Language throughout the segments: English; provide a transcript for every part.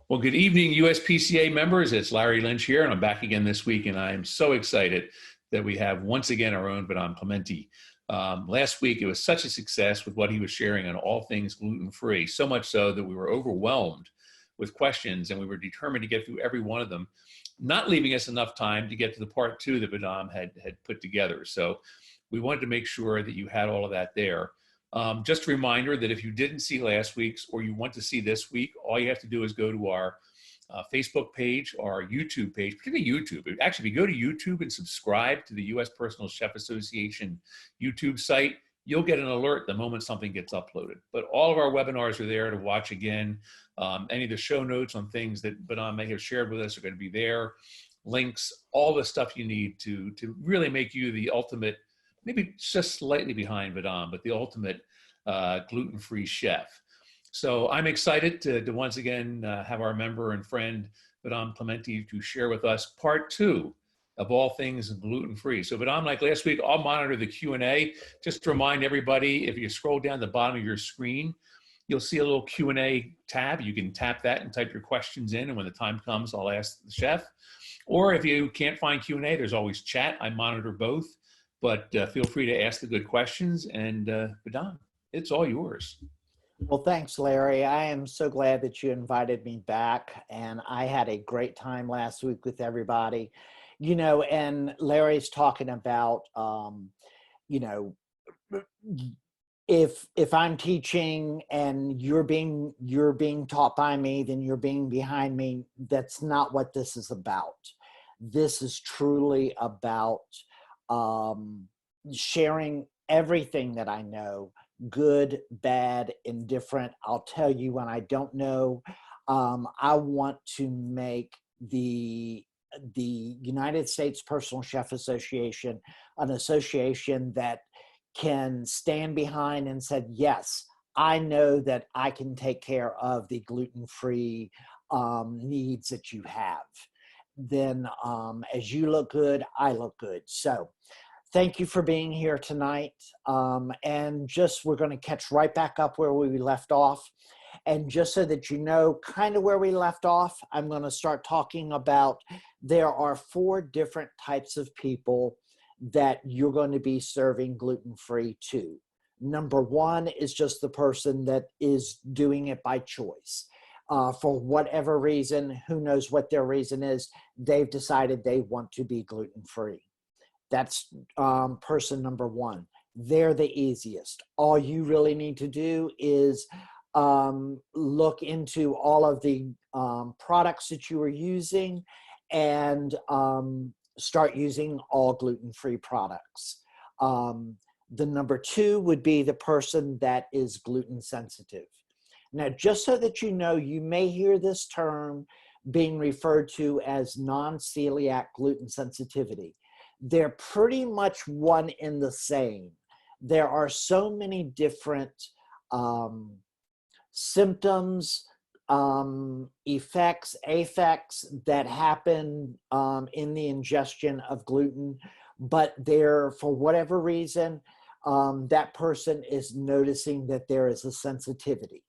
Well, good evening, USPCA members. It's Larry Lynch here, and I'm back again this week, and I am so excited that we have once again our own Vedam Clementi. Last week, it was such a success with what he was sharing on all things gluten-free, so much so that we were overwhelmed with questions, and we were determined to get through every one of them, not leaving us enough time to get to the part two that Vedam had put together. So we wanted to make sure that you had all of that there. Just a reminder that if you didn't see last week's or you want to see this week, all you have to do is go to our Facebook page or our YouTube page, particularly YouTube. Actually, if you go to YouTube and subscribe to the U.S. Personal Chef Association YouTube site, you'll get an alert the moment something gets uploaded. But all of our webinars are there to watch again. Any of the show notes on things that Vedam may have shared with us are going to be there. Links, all the stuff you need to really make you the ultimate, maybe just slightly behind Vedam, but the ultimate gluten-free chef. So I'm excited to once again have our member and friend Vedam Clementi to share with us part two of all things gluten-free. So Vedam, like last week, I'll monitor the Q&A. Just to remind everybody, if you scroll down the bottom of your screen, you'll see a little Q&A tab. You can tap that and type your questions in, and when the time comes, I'll ask the chef. Or if you can't find Q&A, there's always chat. I monitor both. But feel free to ask the good questions. And Vedam, it's all yours. Well, thanks, Larry. I am so glad that you invited me back. And I had a great time last week with everybody. You know, and Larry's talking about, you know, if I'm teaching and you're being taught by me, then you're being behind me. That's not what this is about. This is truly about sharing everything that I know, good, bad, indifferent. I'll tell you when I don't know. I want to make the United States Personal Chef Association an association that can stand behind and said, yes, I know that I can take care of the gluten-free needs that you have. Then as you look good, I look good. So thank you for being here tonight. And just, we're going to catch right back up where we left off. And just so that you know kind of where we left off, I'm going to start talking about there are 4 different types of people that you're going to be serving gluten-free to. Number 1 is just the person that is doing it by choice. For whatever reason, who knows what their reason is, they've decided they want to be gluten-free. That's person number 1. They're the easiest. All you really need to do is look into all of the products that you are using and start using all gluten-free products. The number 2 would be the person that is gluten sensitive. Now, just so that you know, you may hear this term being referred to as non-celiac gluten sensitivity. They're pretty much one in the same. There are so many different symptoms, effects that happen in the ingestion of gluten, but they're, for whatever reason, that person is noticing that there is a sensitivity.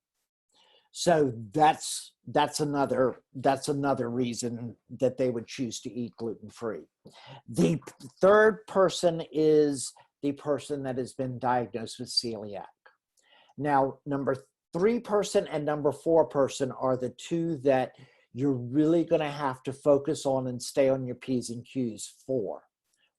So that's another reason that they would choose to eat gluten-free. The third person is the person that has been diagnosed with celiac. Now, number 3 person and number 4 person are the 2 that you're really going to have to focus on and stay on your P's and Q's for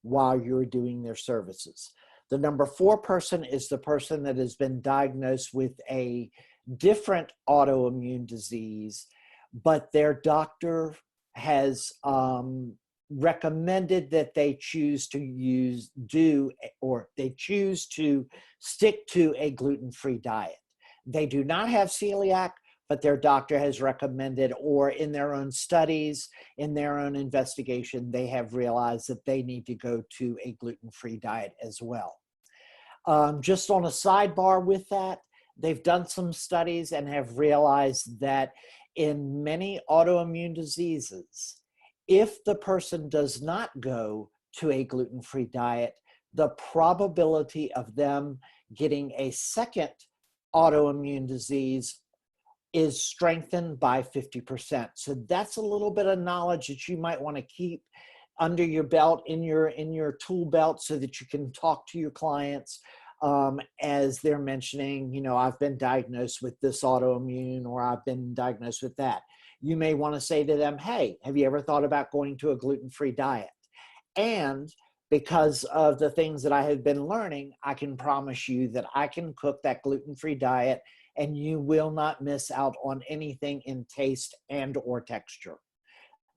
while you're doing their services. The number 4 person is the person that has been diagnosed with a different autoimmune disease, but their doctor has recommended that they choose to stick to a gluten-free diet. They do not have celiac, but their doctor has recommended, or in their own studies, in their own investigation, they have realized that they need to go to a gluten-free diet as well. Just on a sidebar with that, they've done some studies and have realized that in many autoimmune diseases, if the person does not go to a gluten-free diet, the probability of them getting a second autoimmune disease is strengthened by 50%. So that's a little bit of knowledge that you might want to keep under your belt, in your tool belt, so that you can talk to your clients as they're mentioning, you know, I've been diagnosed with this autoimmune, or I've been diagnosed with that. You may want to say to them, hey, have you ever thought about going to a gluten-free diet? And because of the things that I have been learning, I can promise you that I can cook that gluten-free diet and you will not miss out on anything in taste and or texture.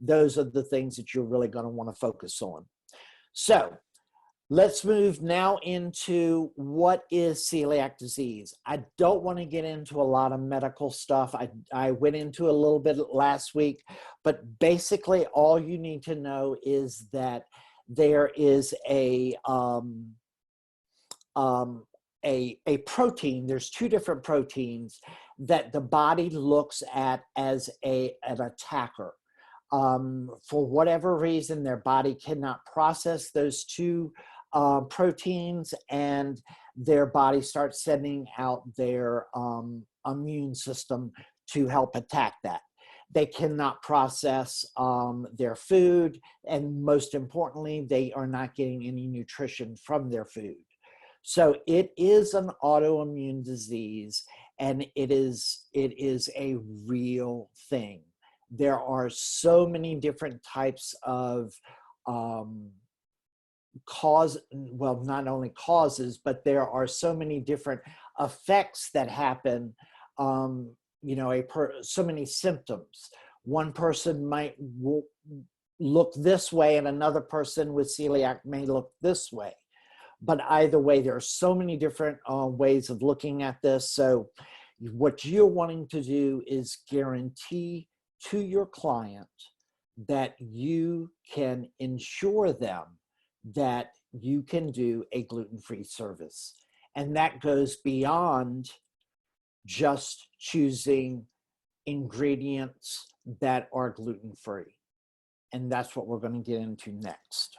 Those are the things that you're really going to want to focus on. So let's move now into what is celiac disease. I don't want to get into a lot of medical stuff. I went into a little bit last week, but basically all you need to know is that there is a protein. There's two different proteins that the body looks at as an attacker. For whatever reason, their body cannot process those two proteins, and their body starts sending out their immune system to help attack that. They cannot process their food, and most importantly, they are not getting any nutrition from their food. So it is an autoimmune disease, and it is a real thing. There are so many different types of not only causes, but there are so many different effects that happen, you know, so many symptoms. One person might look this way, and another person with celiac may look this way. But either way, there are so many different ways of looking at this. So what you're wanting to do is guarantee to your client that you can ensure them that you can do a gluten-free service. And that goes beyond just choosing ingredients that are gluten-free. And that's what we're going to get into next.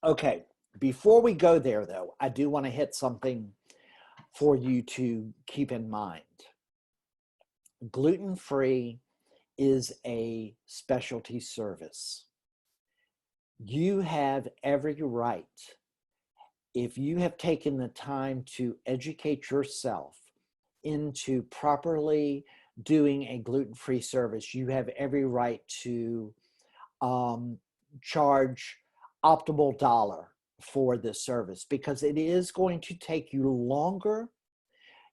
Okay, before we go there though, I do want to hit something for you to keep in mind. Gluten-free is a specialty service. You have every right, if you have taken the time to educate yourself into properly doing a gluten-free service, you have every right to charge optimal dollar for this service, because it is going to take you longer.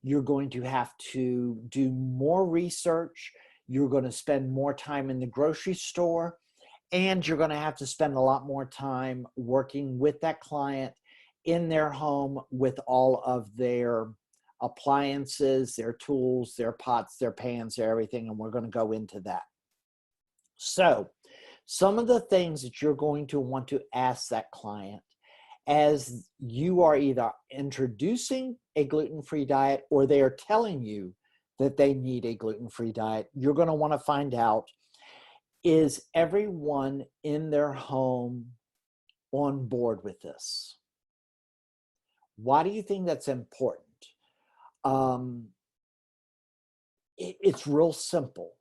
You're going to have to do more research. You're going to spend more time in the grocery store, and you're going to have to spend a lot more time working with that client in their home with all of their appliances, their tools, their pots, their pans, their everything, and we're going to go into that. So some of the things that you're going to want to ask that client as you are either introducing a gluten-free diet or they are telling you that they need a gluten-free diet, you're going to want to find out, is everyone in their home on board with this? Why do you think that's important? It's real simple.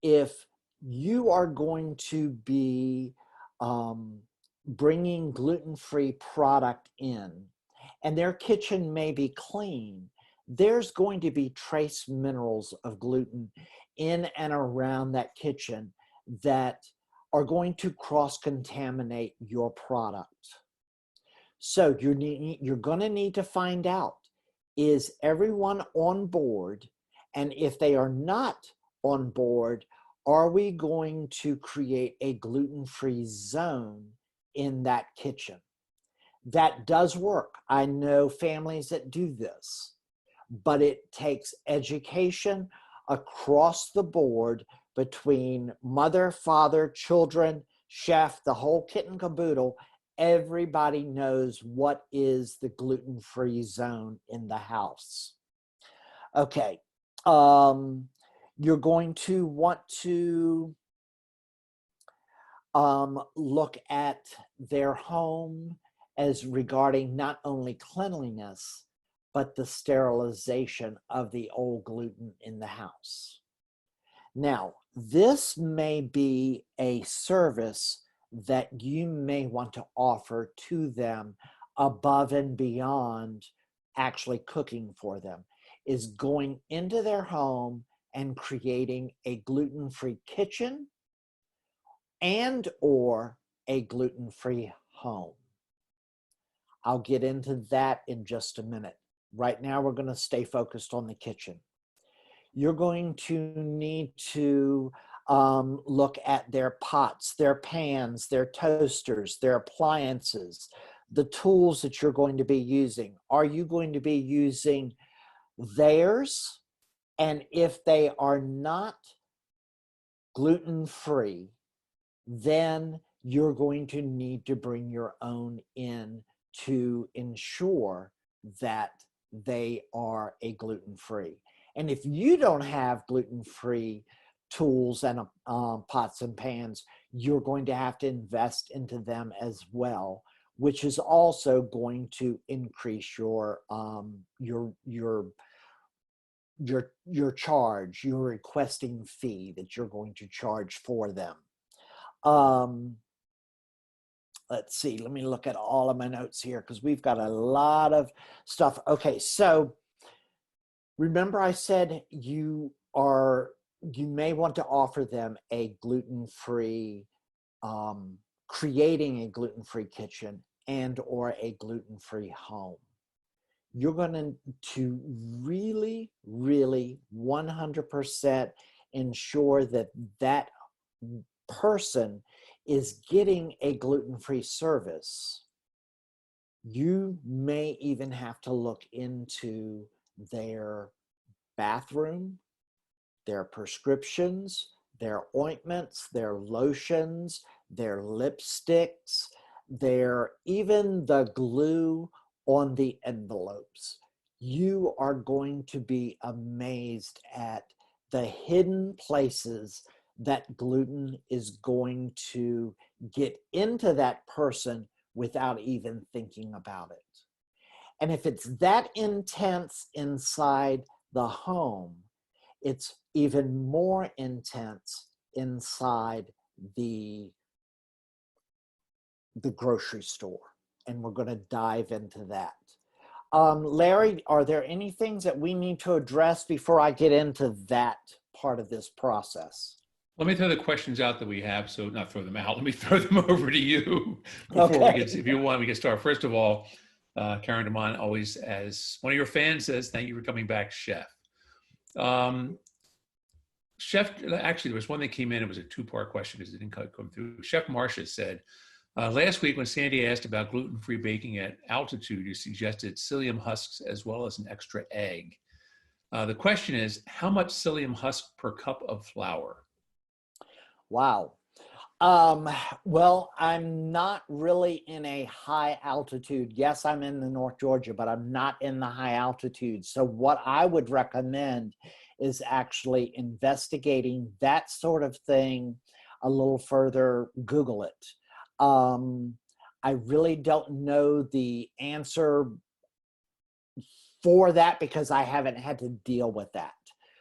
If you are going to be bringing gluten-free product in, and their kitchen may be clean, there's going to be trace minerals of gluten in and around that kitchen that are going to cross-contaminate your product. So you're going to need to find out, is everyone on board? And if they are not on board, are we going to create a gluten-free zone in that kitchen? That does work. I know families that do this, but it takes education across the board between mother, father, children, chef, the whole kit and caboodle. Everybody knows what is the gluten-free zone in the house. Okay, you're going to want to look at their home as regarding not only cleanliness, but the sterilization of the old gluten in the house. Now, this may be a service that you may want to offer to them above and beyond actually cooking for them, is going into their home and creating a gluten-free kitchen and or a gluten-free home. I'll get into that in just a minute. Right now, we're going to stay focused on the kitchen. You're going to need to look at their pots, their pans, their toasters, their appliances, the tools that you're going to be using. Are you going to be using theirs? And if they are not gluten-free, then you're going to need to bring your own in to ensure that they are a gluten-free. And if you don't have gluten-free tools and pots and pans, you're going to have to invest into them as well, which is also going to increase your charge, your requesting fee that you're going to charge for them. Let's see, let me look at all of my notes here because we've got a lot of stuff. Okay, so remember I said you may want to offer them a gluten-free, creating a gluten-free kitchen and or a gluten-free home. You're going to really, really 100% ensure that that person is getting a gluten-free service. You may even have to look into their bathroom, their prescriptions, their ointments, their lotions, their lipsticks, even the glue on the envelopes. You are going to be amazed at the hidden places that gluten is going to get into that person without even thinking about it. And if it's that intense inside the home, it's even more intense inside the grocery store. And we're going to dive into that. Larry, are there any things that we need to address before I get into that part of this process? Let me throw the questions out that we have. So not throw them out. Let me throw them over to you before Okay. we get, if you want, we can start. First of all, Karen DeMont, always as one of your fans, says, thank you for coming back, Chef. Chef, actually, there was one that came in. It was a two-part question because it didn't come through. Chef Marcia said, last week when Sandy asked about gluten-free baking at altitude, you suggested psyllium husks as well as an extra egg. The question is, how much psyllium husk per cup of flour? Wow. Well, I'm not really in a high altitude. Yes, I'm in the North Georgia, but I'm not in the high altitude. So what I would recommend is actually investigating that sort of thing a little further. Google it. I really don't know the answer for that because I haven't had to deal with that.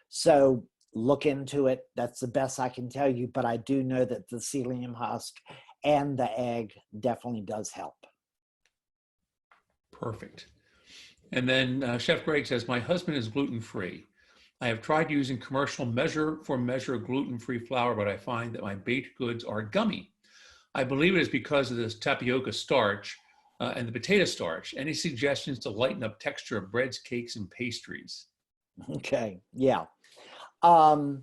So look into it. That's the best I can tell you, but I do know that the psyllium husk and the egg definitely does help. Perfect. And then Chef Greg says, my husband is gluten-free. I have tried using commercial measure for measure gluten-free flour, but I find that my baked goods are gummy. I believe it is because of this tapioca starch and the potato starch. Any suggestions to lighten up texture of breads, cakes, and pastries? Okay, yeah. The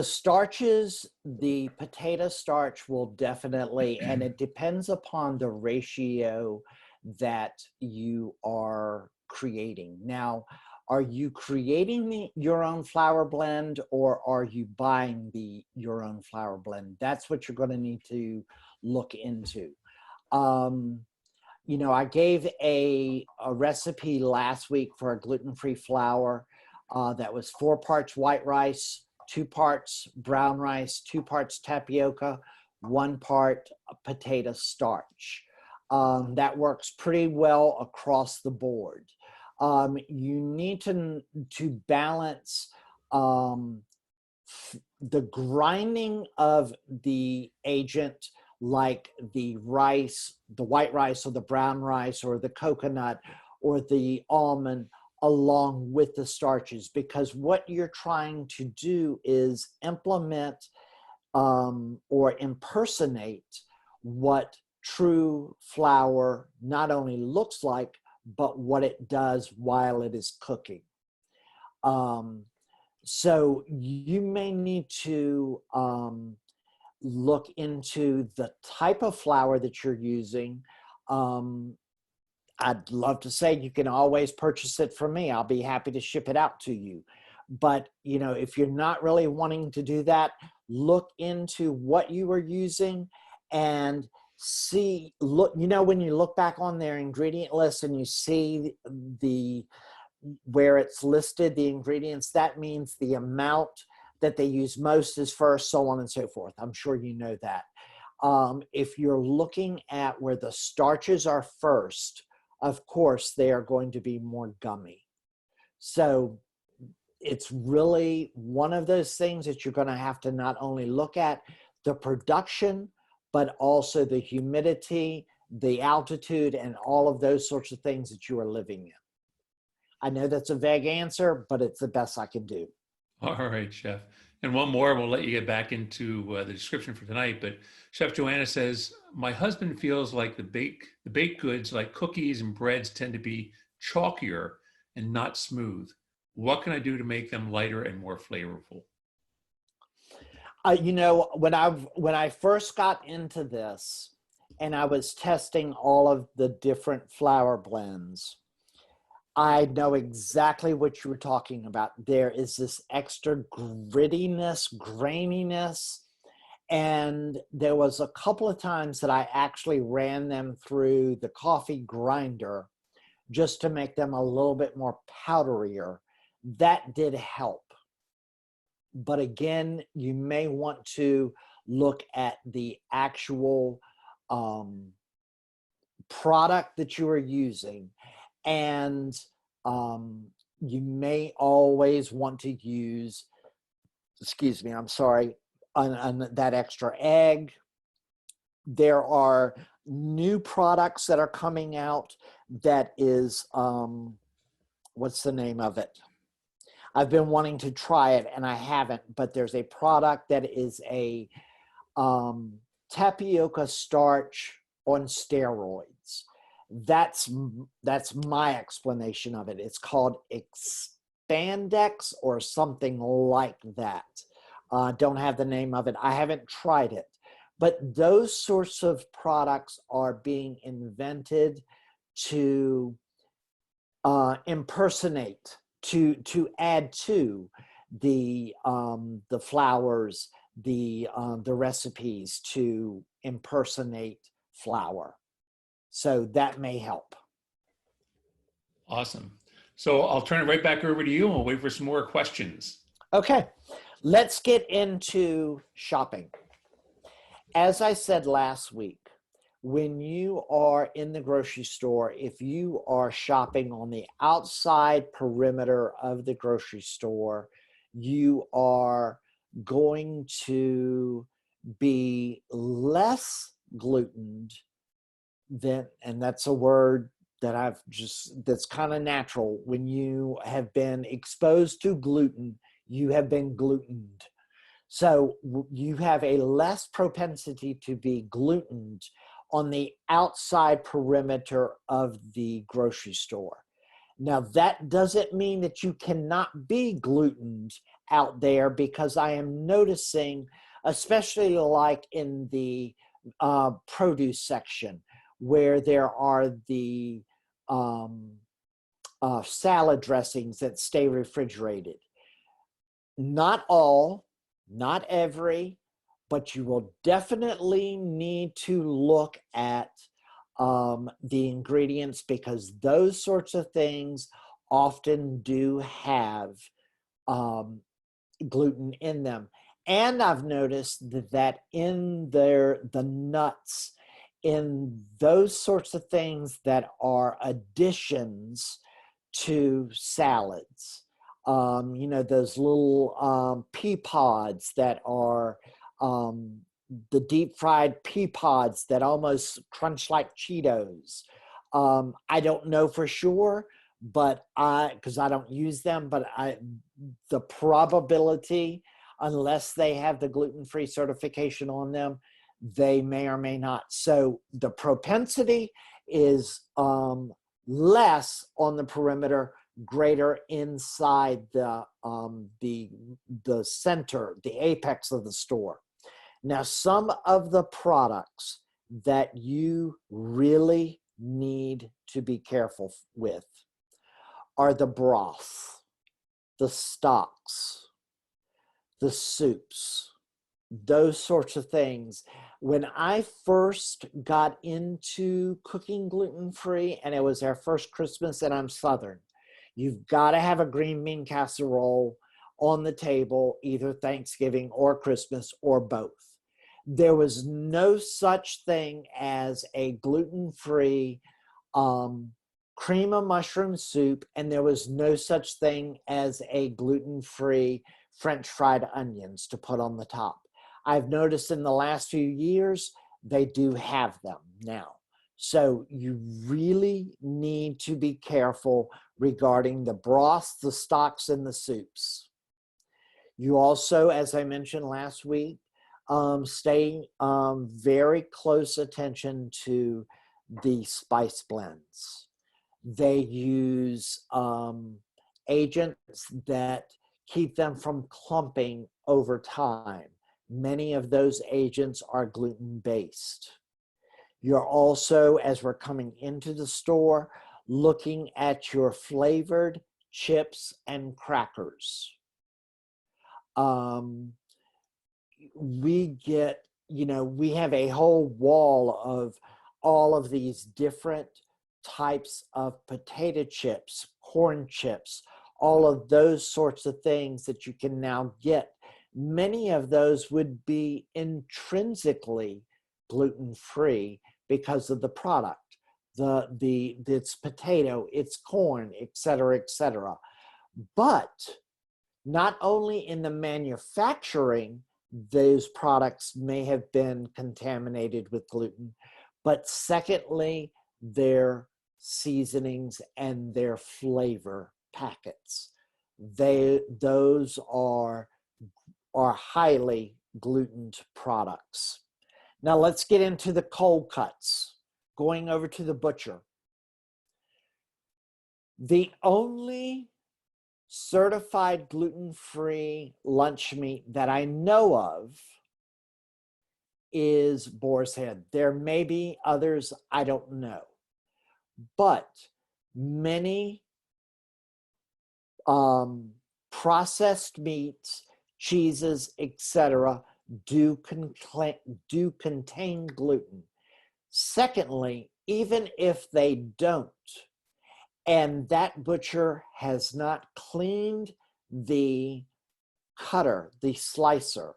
starches, the potato starch will definitely, and it depends upon the ratio that you are creating. Now, are you creating your own flour blend or are you buying your own flour blend? That's what you're going to need to look into. You know, I gave a recipe last week for a gluten-free flour that was 4 parts white rice, 2 parts brown rice, 2 parts tapioca, 1 part potato starch. That works pretty well across the board. You need to balance um, the grinding of the agent, like the rice, the white rice or the brown rice or the coconut or the almond, along with the starches, because what you're trying to do is implement or impersonate what true flour not only looks like, but what it does while it is cooking. So you may need to look into the type of flour that you're using. I'd love to say you can always purchase it from me. I'll be happy to ship it out to you. But, you know, if you're not really wanting to do that, look into what you are using and see, look, you know, when you look back on their ingredient list and you see the where it's listed, the ingredients, that means the amount that they use most is first, so on and so forth. I'm sure you know that. If you're looking at where the starches are first, of course, they are going to be more gummy. So it's really one of those things that you're going to have to not only look at the production, but also the humidity, the altitude, and all of those sorts of things that you are living in. I know that's a vague answer, but it's the best I can do. All right, Chef. And one more, we'll let you get back into the description for tonight. But Chef Joanna says, my husband feels like the baked goods like cookies and breads tend to be chalkier and not smooth. What can I do to make them lighter and more flavorful? You know, when I first got into this and I was testing all of the different flour blends, I know exactly what you were talking about. There is this extra grittiness, graininess, and there was a couple of times that I actually ran them through the coffee grinder just to make them a little bit more powderier. That did help. But again, you may want to look at the actual product that you are using, and you may always want to use, excuse me, I'm sorry, on that extra egg. There are new products that are coming out that is, what's the name of it? I've been wanting to try it and I haven't, but there's a product that is a tapioca starch on steroids. That's my explanation of it. It's called Expandex or something like that. Don't have the name of it. I haven't tried it. But those sorts of products are being invented to impersonate, to add to the flours, the recipes, to impersonate flour. So that may help. Awesome. So I'll turn it right back over to you and we'll wait for some more questions. Okay, let's get into shopping. As I said last week, when you are in the grocery store, if you are shopping on the outside perimeter of the grocery store, you are going to be less glutened than, and that's a word that that's kind of natural. When you have been exposed to gluten, you have been glutened. So you have a less propensity to be glutened on the outside perimeter of the grocery store. Now, that doesn't mean that you cannot be glutened out there, because I am noticing, especially like in the produce section, where there are the salad dressings that stay refrigerated. Not all, not every, but you will definitely need to look at the ingredients, because those sorts of things often do have gluten in them. And I've noticed that in the nuts, in those sorts of things that are additions to salads. You know, those little pea pods that are the deep fried pea pods that almost crunch like Cheetos. I don't know for sure, but because I don't use them, but the probability, unless they have the gluten-free certification on them, they may or may not. So the propensity is less on the perimeter, greater inside the center, the apex of the store. Now, some of the products that you really need to be careful with are the broth, the stocks, the soups, those sorts of things. When I first got into cooking gluten-free, and it was our first Christmas, and I'm Southern, you've got to have a green bean casserole on the table, either Thanksgiving or Christmas or both. There was no such thing as a gluten-free cream of mushroom soup, and there was no such thing as a gluten-free French fried onions to put on the top. I've noticed in the last few years, they do have them now. So you really need to be careful regarding the broths, the stocks, and the soups. You also, as I mentioned last week, stay very close attention to the spice blends. They use agents that keep them from clumping over time. Many of those agents are gluten-based. You're also, as we're coming into the store, looking at your flavored chips and crackers. We get, you know, we have a whole wall of all of these different types of potato chips, corn chips, all of those sorts of things that you can now get. Many of those would be intrinsically gluten-free because of the product. It's potato, it's corn, et cetera, et cetera. But not only in the manufacturing, those products may have been contaminated with gluten, but secondly, their seasonings and their flavor packets. Those are highly glutened products. Now let's get into the cold cuts. Going over to the butcher. The only certified gluten-free lunch meat that I know of is boar's head. There may be others, I don't know. But many processed meats, cheeses, etc., do contain gluten. Secondly, even if they don't, and that butcher has not cleaned the cutter, the slicer,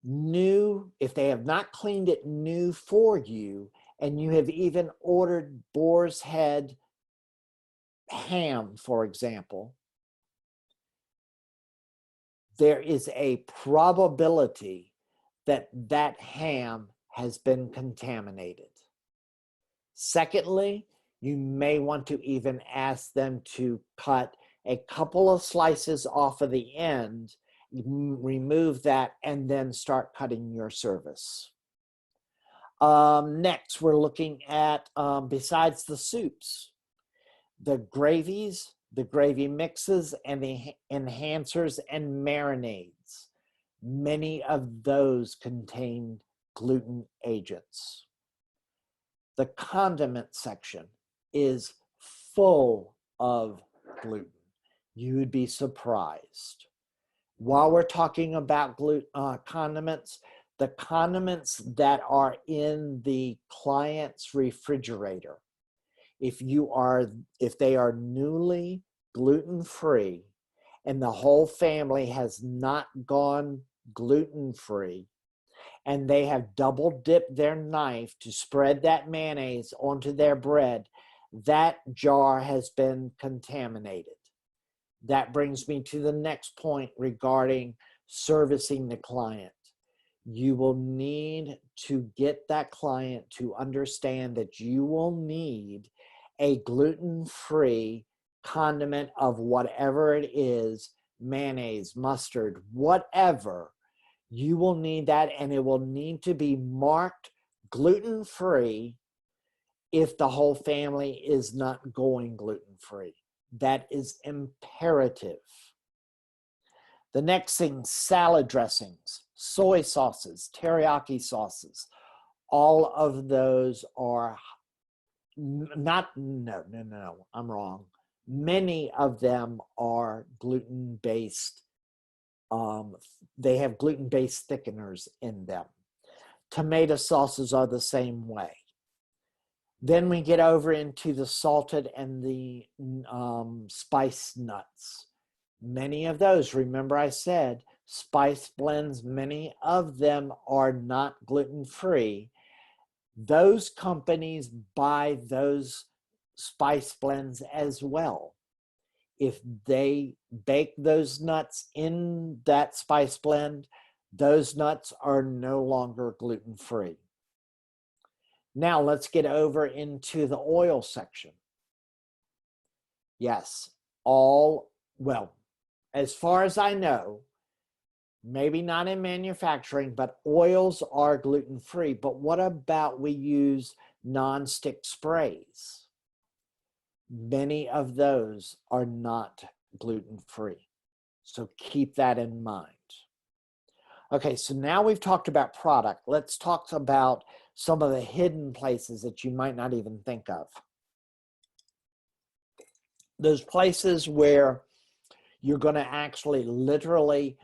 new, if they have not cleaned it new for you, and you have even ordered boar's head ham, for example, there is a probability that that ham has been contaminated. Secondly, you may want to even ask them to cut a couple of slices off of the end, remove that, and then start cutting your service. Next, we're looking at, besides the soups, the gravies, the gravy mixes, and the enhancers and marinades. Many of those contain gluten agents. The condiment section is full of gluten. You would be surprised. While we're talking about condiments, the condiments that are in the client's refrigerator, if they are newly gluten-free and the whole family has not gone gluten-free, and they have double dipped their knife to spread that mayonnaise onto their bread, that jar has been contaminated. That brings me to the next point regarding servicing the client. You will need to get that client to understand that you will need a gluten-free condiment of whatever it is, mayonnaise, mustard, whatever. You will need that, and it will need to be marked gluten-free if the whole family is not going gluten-free. That is imperative. The next thing, salad dressings, soy sauces, teriyaki sauces, all of those are I'm wrong. Many of them are gluten-based. They have gluten-based thickeners in them. Tomato sauces are the same way. Then we get over into the salted and the spice nuts. Many of those, remember I said, spice blends, many of them are not gluten-free. Those companies buy those spice blends as well. If they bake those nuts in that spice blend, those nuts are no longer gluten-free. Now let's get over into the oil section. Yes, as far as I know, maybe not in manufacturing, but oils are gluten-free. But what about we use non-stick sprays? Many of those are not gluten-free. So keep that in mind. Okay, so now we've talked about product. Let's talk about some of the hidden places that you might not even think of. Those places where you're going to actually literally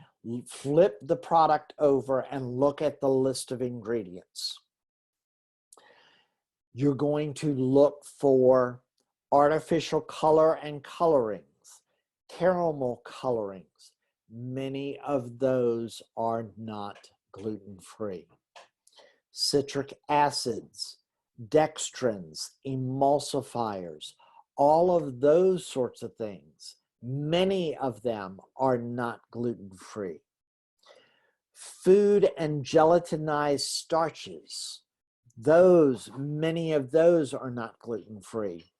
flip the product over and look at the list of ingredients. You're going to look for artificial color and colorings, caramel colorings. Many of those are not gluten-free. Citric acids, dextrins, emulsifiers, all of those sorts of things. Many of them are not gluten-free. Food and gelatinized starches, many of those are not gluten-free.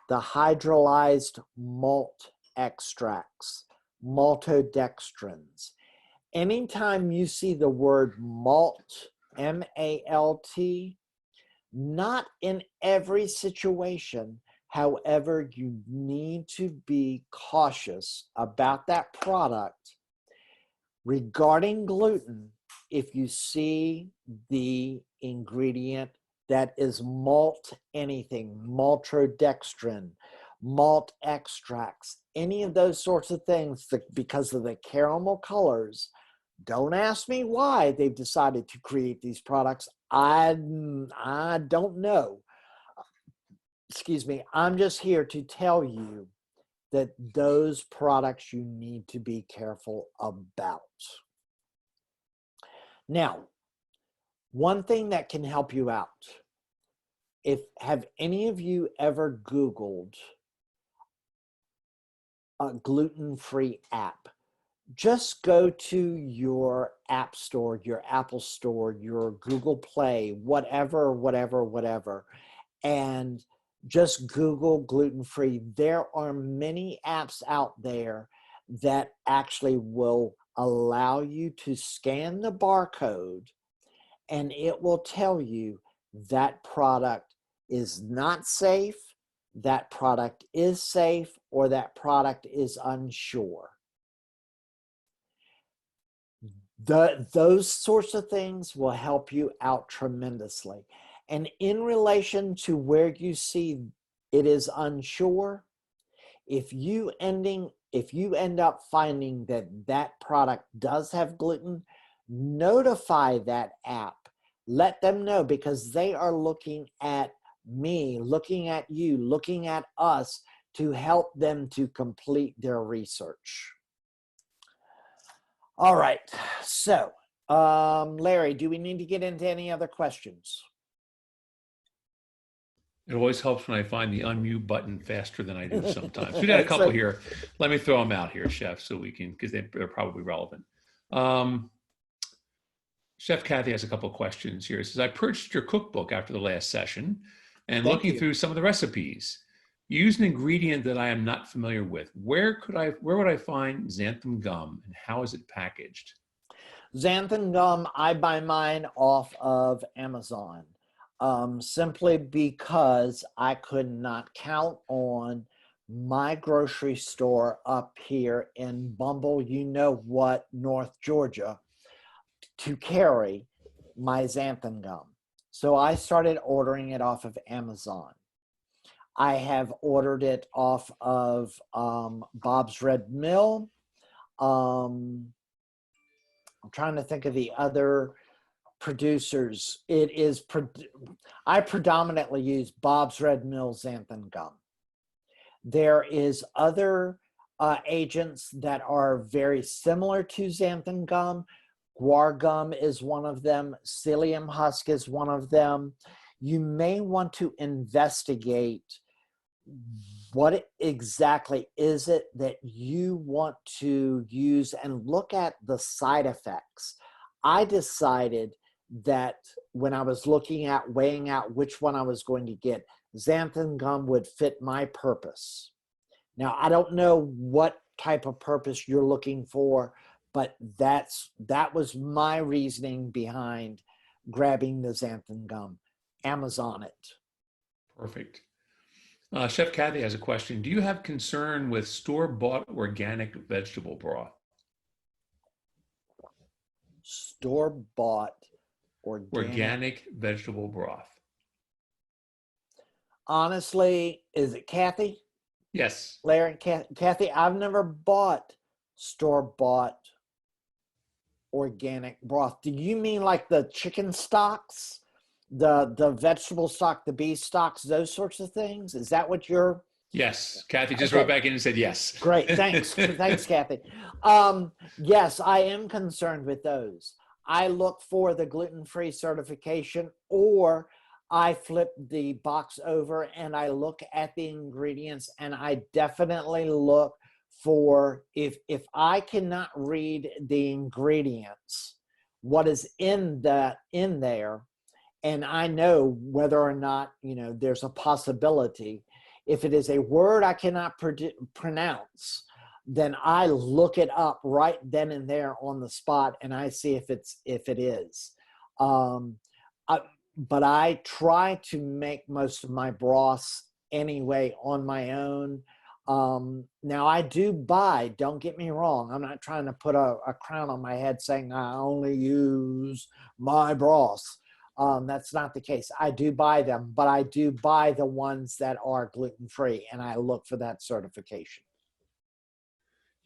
The hydrolyzed malt extracts, maltodextrins. Anytime you see the word malt, M-A-L-T, not in every situation. However, you need to be cautious about that product. Regarding gluten, if you see the ingredient that is malt anything, maltodextrin, malt extracts, any of those sorts of things, because of the caramel colors, don't ask me why they've decided to create these products. I don't know. Excuse me. I'm just here to tell you that those products you need to be careful about. Now, one thing that can help you out, have any of you ever Googled a gluten-free app? Just go to your app store, your Apple store, your Google Play, whatever, and just Google gluten-free. There are many apps out there that actually will allow you to scan the barcode, and it will tell you that product is not safe, that product is safe, or that product is unsure. Those sorts of things will help you out tremendously. And in relation to where you see it is unsure, if you end up finding that that product does have gluten, notify that app. Let them know, because they are looking at me, looking at you, looking at us to help them to complete their research. All right, so Larry, do we need to get into any other questions? It always helps when I find the unmute button faster than I do sometimes. We got a couple So, here. Let me throw them out here, Chef, so we can, because they're probably relevant. Chef Kathy has a couple of questions here. It says, I purchased your cookbook after the last session and thank looking you. through some of the recipes. You use an ingredient that I am not familiar with. Where would I find xanthan gum and how is it packaged? Xanthan gum, I buy mine off of Amazon, simply because I could not count on my grocery store up here in Bumble, you know what, North Georgia, to carry my xanthan gum. So I started ordering it off of Amazon. I have ordered it off of Bob's Red Mill. I'm trying to think of the other producers. I predominantly use Bob's Red Mill xanthan gum. There is other agents that are very similar to xanthan gum. Guar gum is one of them. Psyllium husk is one of them. You may want to investigate what exactly is it that you want to use and look at the side effects. I decided that when I was looking at weighing out which one I was going to get, xanthan gum would fit my purpose. Now, I don't know what type of purpose you're looking for, but that was my reasoning behind grabbing the xanthan gum. Amazon it. Perfect. Chef Kathy has a question. Do you have concern with store-bought organic vegetable broth? Store-bought Organic vegetable broth. Honestly, is it Kathy? Yes. Larry, Kathy, I've never bought store-bought organic broth. Do you mean like the chicken stocks, the vegetable stock, the beef stocks, those sorts of things? Is that what you're? Yes. Kathy just Okay. wrote back in and said yes. Great. Thanks. Thanks, Kathy. Yes, I am concerned with those. I look for the gluten-free certification, or I flip the box over and I look at the ingredients, and I definitely look for, if I cannot read the ingredients, what is in there, and I know whether or not, there's a possibility. If it is a word I cannot pronounce, then I look it up right then and there on the spot, and I see if it is. But I try to make most of my broths anyway on my own. Now I do buy, don't get me wrong, I'm not trying to put a crown on my head saying I only use my broths. That's not the case. I do buy them, but I do buy the ones that are gluten-free, and I look for that certification.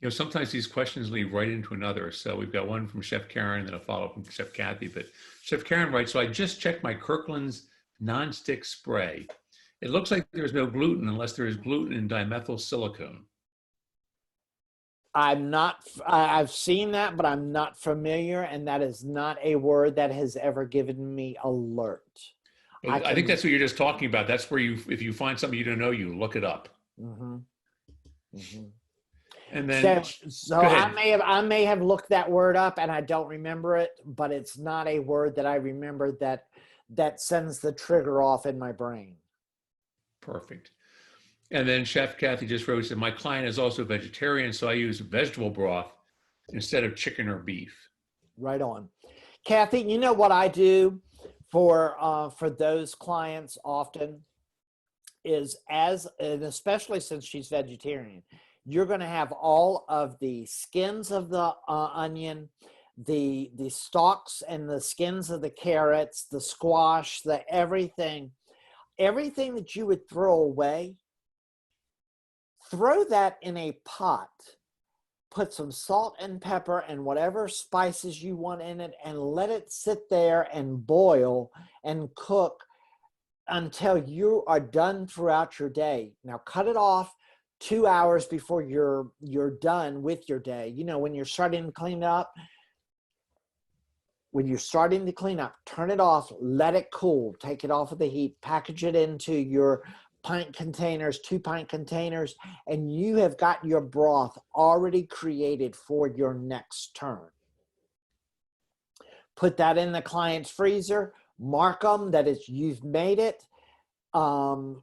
Sometimes these questions lead right into another. So we've got one from Chef Karen and then a follow-up from Chef Kathy. But Chef Karen writes, so I just checked my Kirkland's nonstick spray. It looks like there's no gluten unless there is gluten in dimethyl silicone. I've seen that, but I'm not familiar, and that is not a word that has ever given me alert. I think that's what you're just talking about. That's where if you find something you don't know, you look it up. Mm-hmm. Mm-hmm. And then so I may have looked that word up and I don't remember it, but it's not a word that I remember that sends the trigger off in my brain. Perfect. And then Chef Kathy just wrote, said, my client is also vegetarian, so I use vegetable broth instead of chicken or beef. Right on. Kathy, you know what I do for those clients often is, and especially since she's vegetarian, you're going to have all of the skins of the onion, the stalks and the skins of the carrots, the squash, the everything that you would throw away. Throw that in a pot, put some salt and pepper and whatever spices you want in it, and let it sit there and boil and cook until you are done throughout your day. Now cut it off 2 hours before you're done with your day. When you're starting to clean up, when you're starting to clean up, turn it off, let it cool, take it off of the heat, package it into your pint containers, 2-pint containers, and you have got your broth already created for your next turn. Put that in the client's freezer, mark them that you've made it. And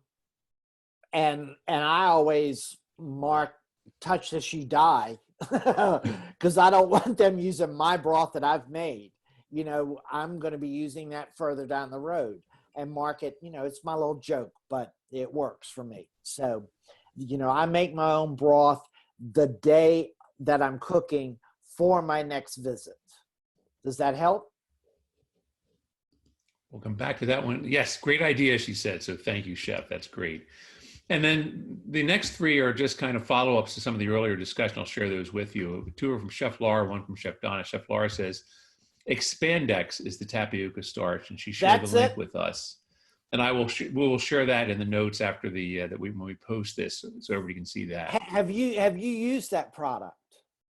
I always mark touch this you die, because I don't want them using my broth that I've made. You know, I'm going to be using that further down the road, and mark it. You know, it's my little joke, but it works for me. So, you know, I make my own broth the day that I'm cooking for my next visit. Does that help? We'll come back to that one. Yes, great idea, she said. So thank you, Chef. That's great. And then the next three are just kind of follow-ups to some of the earlier discussion. I'll share those with you. 2 are from Chef Laura, 1 from Chef Donna. Chef Laura says, Expandex is the tapioca starch, and she shared the link with us. And I will we will share that in the notes after the when we post this, so everybody can see that. Have you used that product?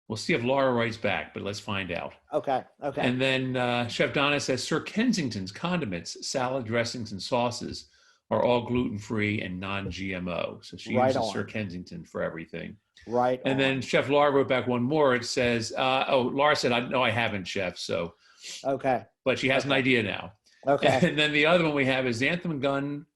We'll see if Laura writes back, but let's find out. Okay. And then Chef Donna says, Sir Kensington's condiments, salad dressings, and sauces are all gluten-free and non-GMO. So she uses Sir Kensington for everything. Right. And then Chef Laura wrote back one more. It says, Laura said, no, I haven't, Chef. So, okay. But she has an idea now. Okay. And then the other one we have is xanthan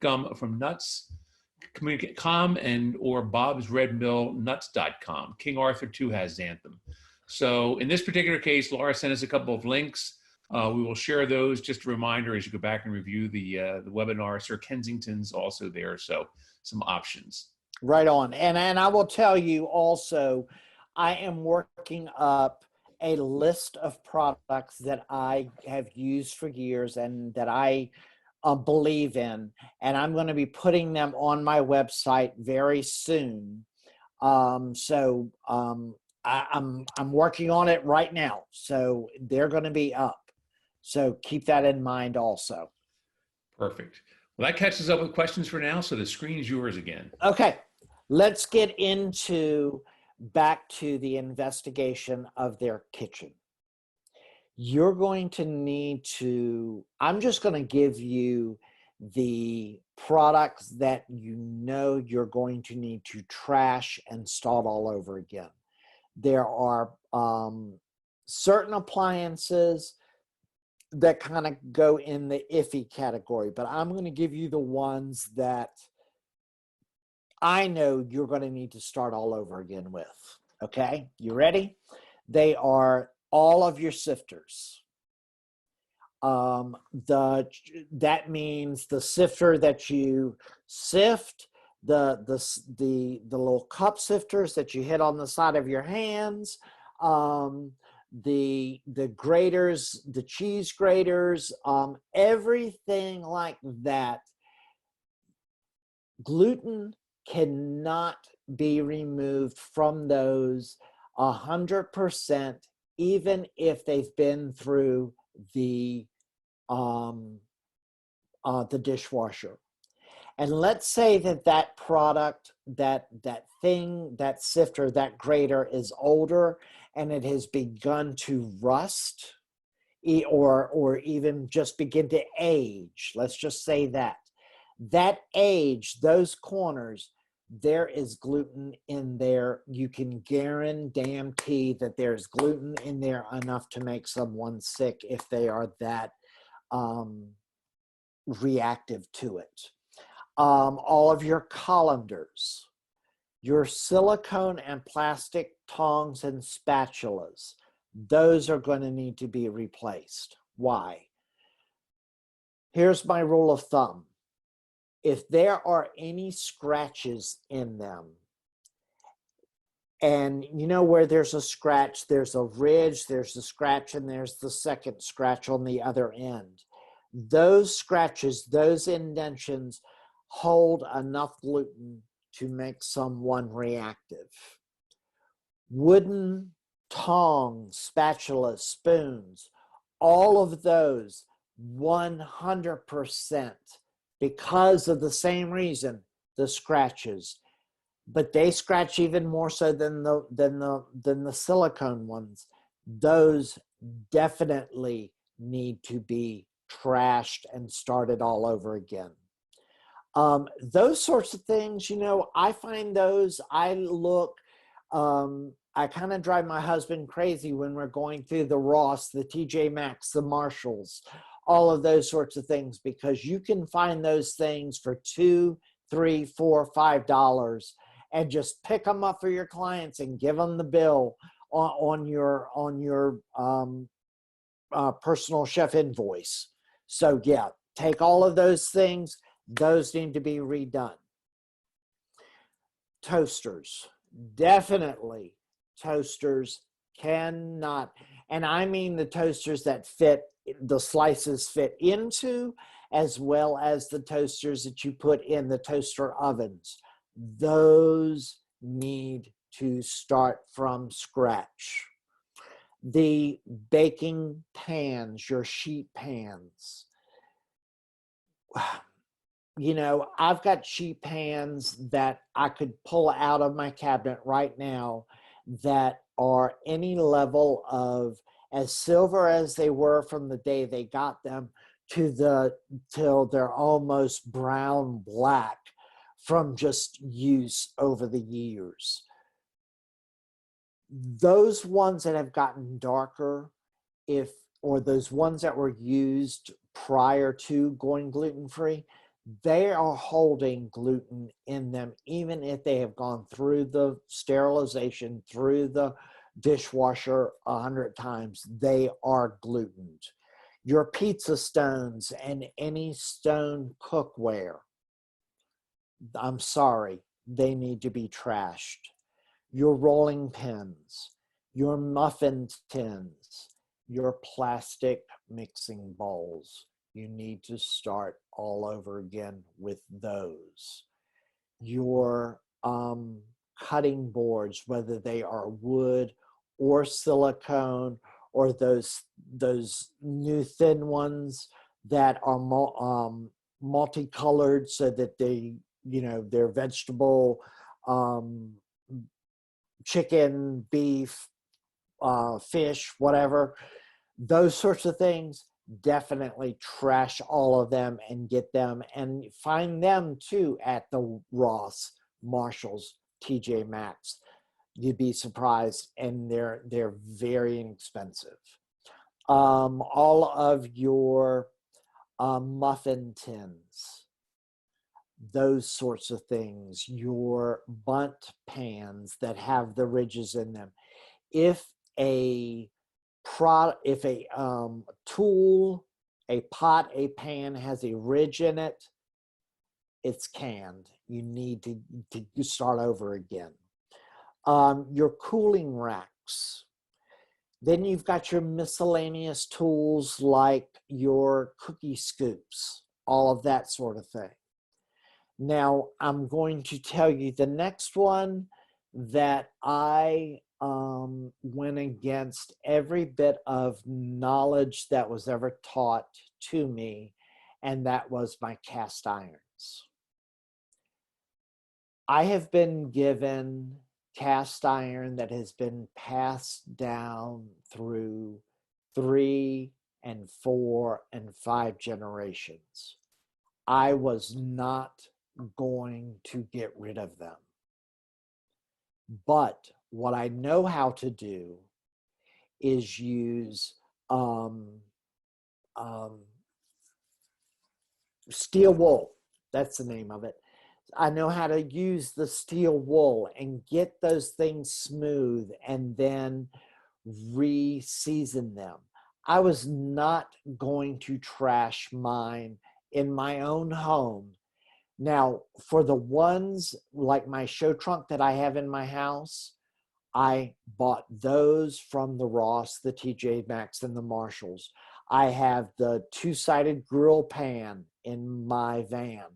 gum from Nuts.com and or Bob's Red Mill Nuts.com. King Arthur too has xanthan. So in this particular case, Laura sent us a couple of links. We will share those. Just a reminder as you go back and review the webinar. Sir Kensington's also there, so some options. Right on. And I will tell you also, I am working up a list of products that I have used for years and that I believe in, and I'm going to be putting them on my website very soon. I'm working on it right now, so they're going to be up. So keep that in mind also. Perfect. Well, that catches up with questions for now, so the screen is yours again. Okay, let's get back to the investigation of their kitchen. You're going to need to, I'm just going to give you the products that you know you're going to need to trash and start all over again. There are certain appliances that kind of go in the iffy category, but I'm going to give you the ones that I know you're going to need to start all over again with. Okay, you ready? They are all of your sifters. That means the sifter that you sift, the little cup sifters that you hit on the side of your hands, the graters, the cheese graters, everything like that. Gluten cannot be removed from those 100%, even if they've been through the dishwasher. And let's say that product, that thing, that sifter, that grater is older and it has begun to rust or even just begin to age. Let's just say that age, those corners, there is gluten in there. You can guarantee that there's gluten in there enough to make someone sick if they are that reactive to it. All of your colanders, your silicone and plastic tongs and spatulas, those are going to need to be replaced. Why? Here's my rule of thumb. If there are any scratches in them, and you know where there's a scratch, there's a ridge, there's a scratch, and there's the second scratch on the other end. Those scratches, those indentions hold enough gluten to make someone reactive. Wooden tongs, spatulas, spoons, all of those 100%. Because of the same reason, the scratches, but they scratch even more so than the silicone ones. Those definitely need to be trashed and started all over again. Those sorts of things, you know, I find those, I kind of drive my husband crazy when we're going through the Ross, the TJ Maxx, the Marshalls, all of those sorts of things, because you can find those things for $2, $3, $4, $5 and just pick them up for your clients and give them the bill on your personal chef invoice. So yeah, take all of those things. Those need to be redone. Toasters, definitely toasters cannot, and I mean the toasters that fit, the slices fit into, as well as the toasters that you put in the toaster ovens. Those need to start from scratch. The baking pans, your sheet pans, you know, I've got sheet pans that I could pull out of my cabinet right now that are any level of as silver as they were from the day they got them till they're almost brown black from just use over the years. Those ones that have gotten darker, or those ones that were used prior to going gluten-free, they are holding gluten in them, even if they have gone through the sterilization, through the dishwasher 100 times, they are glutened. Your pizza stones and any stone cookware, I'm sorry, they need to be trashed. Your rolling pins, your muffin tins, your plastic mixing bowls, you need to start all over again with those. Your cutting boards, whether they are wood or silicone, or those new thin ones that are multicolored so that they, you know, they're vegetable, chicken, beef, fish, whatever, those sorts of things, definitely trash all of them and get them, and find them too at the Ross, Marshalls, TJ Maxx. You'd be surprised, and they're very inexpensive. All of your muffin tins, those sorts of things, your bundt pans that have the ridges in them. If a tool, a pot, a pan has a ridge in it, it's canned. You need to start over again. Your cooling racks. Then you've got your miscellaneous tools like your cookie scoops, all of that sort of thing. Now, I'm going to tell you the next one that I went against every bit of knowledge that was ever taught to me, and that was my cast irons. I have been given cast iron that has been passed down through 3 and 4 and 5 generations. I was not going to get rid of them. But what I know how to do is use steel wool. That's the name of it. I know how to use the steel wool and get those things smooth and then re-season them. I was not going to trash mine in my own home. Now, for the ones like my show trunk that I have in my house, I bought those from the Ross, the TJ Maxx, and the Marshalls. I have the two-sided grill pan in my van.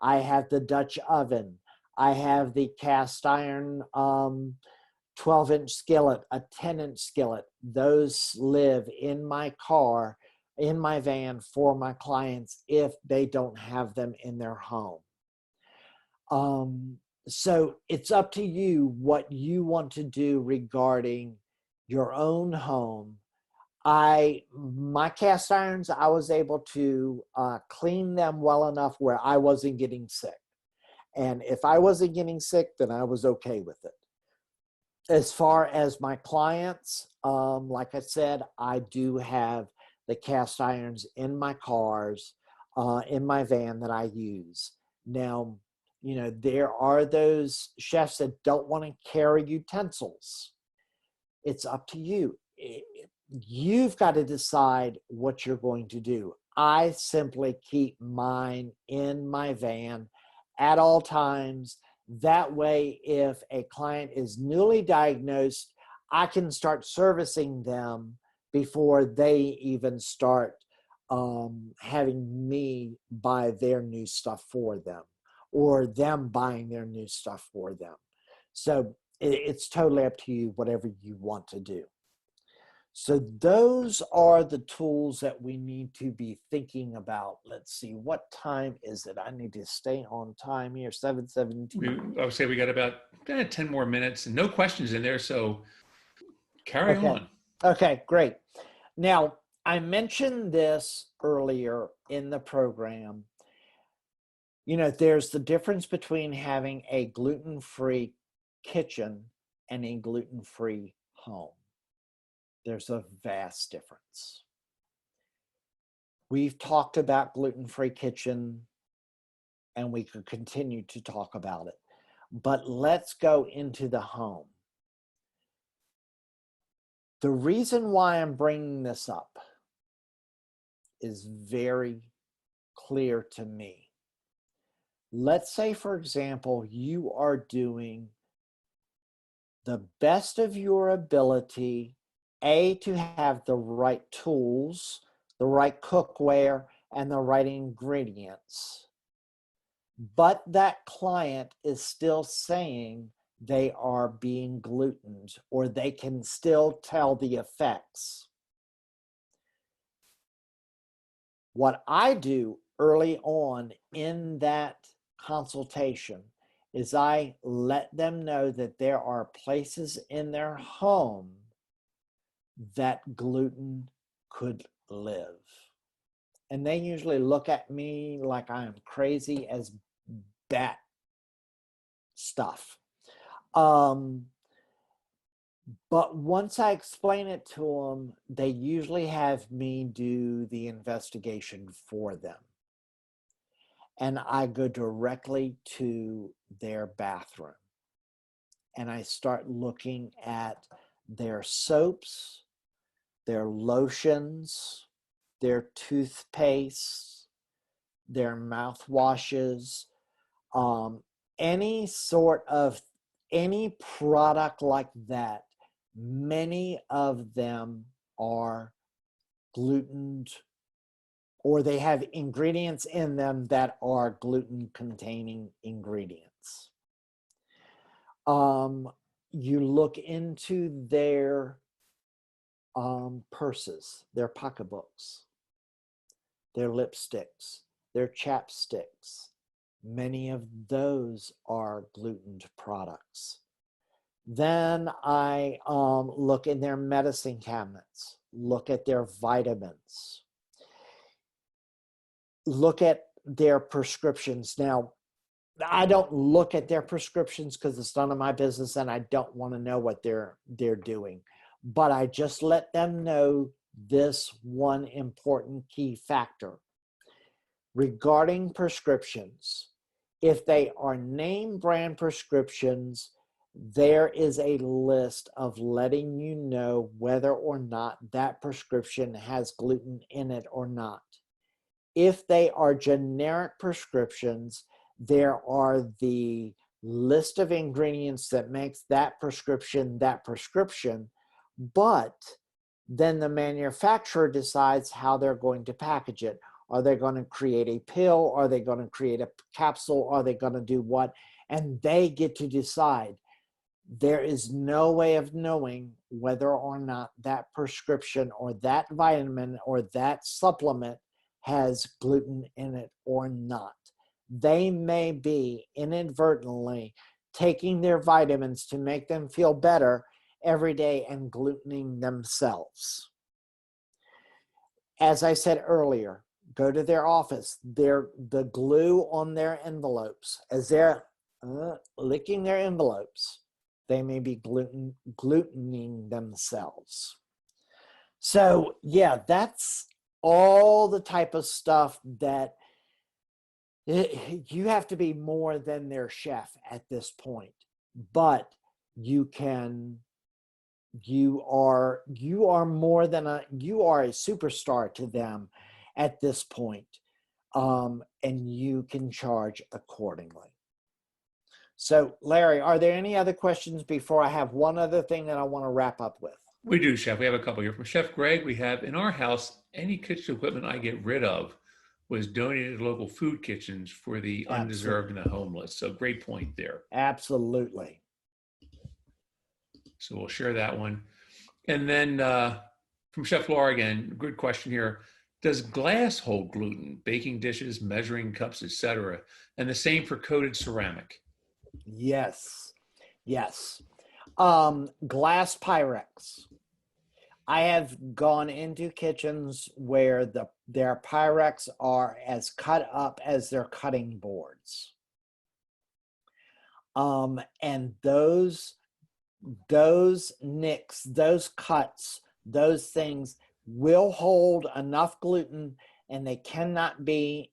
I have the Dutch oven. I have the cast iron 12-inch skillet, a 10-inch skillet. Those live in my car, in my van for my clients if they don't have them in their home. So it's up to you what you want to do regarding your own home. My cast irons, I was able to clean them well enough where I wasn't getting sick. And if I wasn't getting sick, then I was okay with it. As far as my clients, like I said, I do have the cast irons in my cars, in my van that I use. Now, you know, there are those chefs that don't want to carry utensils. It's up to you. You've got to decide what you're going to do. I simply keep mine in my van at all times. That way, if a client is newly diagnosed, I can start servicing them before they even start having me buy their new stuff for them, or them buying their new stuff for them. So it's totally up to you, whatever you want to do. So those are the tools that we need to be thinking about. Let's see, what time is it? I need to stay on time here, 7:17. I would say we got about 10 more minutes and no questions in there, so carry Okay. on. Okay, great. Now, I mentioned this earlier in the program. You know, there's the difference between having a gluten-free kitchen and a gluten-free home. There's a vast difference. We've talked about gluten-free kitchen, and we could continue to talk about it. But let's go into the home. The reason why I'm bringing this up is very clear to me. Let's say, for example, you are doing the best of your ability, to have the right tools, the right cookware, and the right ingredients. But that client is still saying they are being glutened, or they can still tell the effects. What I do early on in that consultation is I let them know that there are places in their home that gluten could live. And they usually look at me like I am crazy as bat stuff. But once I explain it to them, they usually have me do the investigation for them. And I go directly to their bathroom. And I start looking at their soaps, their lotions, their toothpaste, their mouthwashes, any product like that. Many of them are gluten, or they have ingredients in them that are gluten containing ingredients. You look into their purses, their pocketbooks, their lipsticks, their chapsticks. Many of those are gluten products. Then I look in their medicine cabinets, look at their vitamins, look at their prescriptions. Now, I don't look at their prescriptions because it's none of my business and I don't want to know what they're doing. But I just let them know this one important key factor. Regarding prescriptions, if they are name brand prescriptions, there is a list of letting you know whether or not that prescription has gluten in it or not. If they are generic prescriptions, there are the list of ingredients that makes that prescription, but then the manufacturer decides how they're going to package it. Are they going to create a pill? Are they going to create a capsule? Are they going to do what? And they get to decide. There is no way of knowing whether or not that prescription or that vitamin or that supplement has gluten in it or not. They may be inadvertently taking their vitamins to make them feel better every day and glutening themselves. as I said earlier, go to their office. The glue on their envelopes, as they're licking their envelopes, they may be glutening themselves. So yeah, that's all the type of stuff that you have to be more than their chef at this point, but you are more than you are a superstar to them at this point, and you can charge accordingly. So Larry, are there any other questions before I have one other thing that I want to wrap up with? We do, Chef. We have a couple here. From Chef Greg, we have, in our house, any kitchen equipment I get rid of was donated to local food kitchens for the undeserved and the homeless. So great point there. Absolutely. So we'll share that one. And then from Chef Laura again, good question here. Does glass hold gluten, baking dishes, measuring cups, etc.? And the same for coated ceramic. Yes. Yes. Glass Pyrex. I have gone into kitchens where their Pyrex are as cut up as their cutting boards. And those nicks, those cuts, those things will hold enough gluten, and they cannot be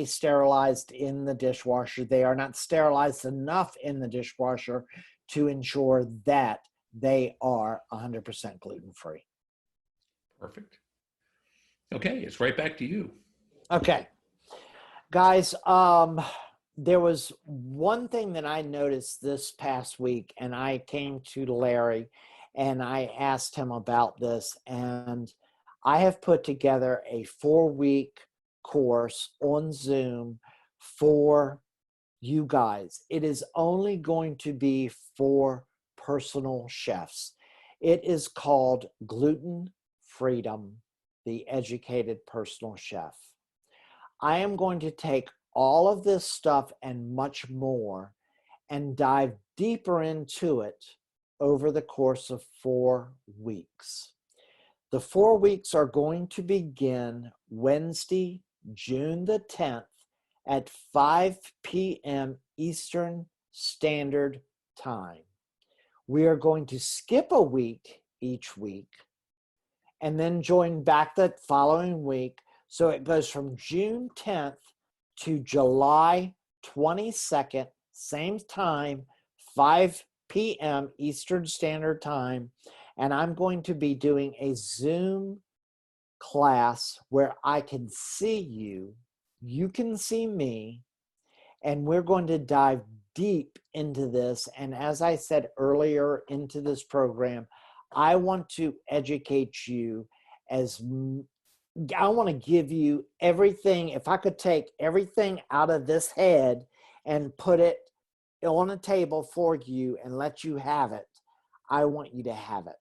sterilized in the dishwasher. They are not sterilized enough in the dishwasher to ensure that they are 100% gluten-free. Perfect. Okay, it's right back to you. Okay, guys, there was one thing that I noticed this past week, and I came to Larry and I asked him about this, and I have put together a 4-week course on Zoom for you guys. It is only going to be for personal chefs. It is called Gluten Freedom, the Educated Personal Chef. I am going to take all of this stuff and much more and dive deeper into it over the course of 4 weeks. The 4 weeks are going to begin Wednesday, June the 10th at 5 p.m. Eastern Standard Time. We are going to skip a week each week and then join back that following week. So it goes from June 10th to July 22nd, same time, 5 p.m. Eastern Standard Time. And I'm going to be doing a Zoom class where I can see you, you can see me, and we're going to dive deep into this. And as I said earlier into this program, I want to educate you I want to give you everything. If I could take everything out of this head and put it on a table for you and let you have it, I want you to have it.